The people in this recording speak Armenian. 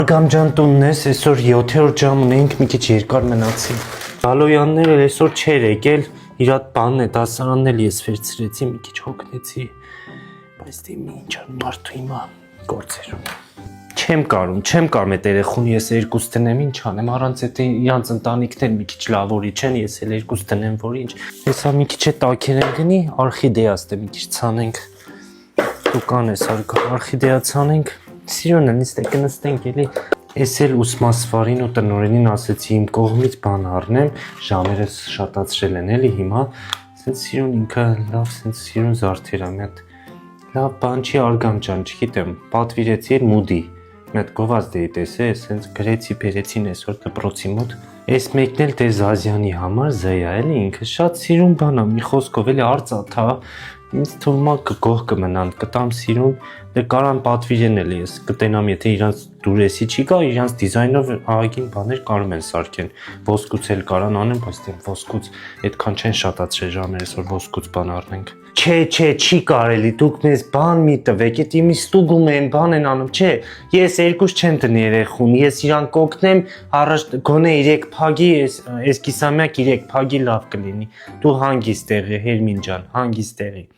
Գամջան տունն ես, այսօր 7-րդ ժամ ունենք, մի քիչ երկար մնացի։ Բալոյանները այսօր չէր եկել, իր հատ բանն է, դասարանն էլ ես վերցրեցի, մի քիչ հոգնեցի, բայց դե ինչ անում մարդու հիմա գործեր։ Չեմ կարում այդ երեխուն ես երկուս տնեմ, ինչ անեմ, առանց այդ իրանց ընտանիքներ մի քիչ լավորի չեն, ես էլ երկուս տնեմ, որ ինչ։ Հեսա մի քիչ է տաքերեն գնի, օրխիդեաս դե մի քիչ ցանենք։ Դու կանես օրխիդեա ցանենք, սիրուն է, նստե կնստենք էլի։ Ես էլ ուսմասվարին ու տնօրենին ասեցի իմ կողմից բան առնեմ, ժամերը շատացրել են էլի հիմա, ասենց սիրուն ինքը լավ, ասենց սիրուն զարդեր ա, մի հատ լավ բան չի Արգամ ջան, չգիտեմ, պատվիրեցի էր մուդի, մի հատ գովազդ էի տեսել, ասենց գրեցի բերեցին այսօր դպրոցի մոտ, այս մեկն էլ դե Զազյանի համար Զեյա էլի ինքը շատ սիրուն բան ա, մի խոսքով էլի արծաթ ա, ինձ թվում ա կգող կմնան, կտամ սիրուն, դե կարան պատվիրեն էլի ես կտենամ, եթե իրանց դուրեսի չի կա, իրանց դիզայնով ահագին բաներ կարում են սարքեն, ոսկուց էլ կարան անեն, բայց դե ոսկուց այդքան չեն շատացրել ժամերս, որ ոսկուց բան առնենք։ Չէ, չի կարելի, դուք մեզ բան մի տվեք, էդ իմի ստուգում են, բան են անում, չէ, ես երկուս չեմ տնի երեխուն, ես իրան կօգնեմ, առաջ գոնե 3 փագի, այս կիսամյակ 3 փագի լավ կլինի, դու հանգիստ եղի, Հերմին ջան, հանգիստ եղի։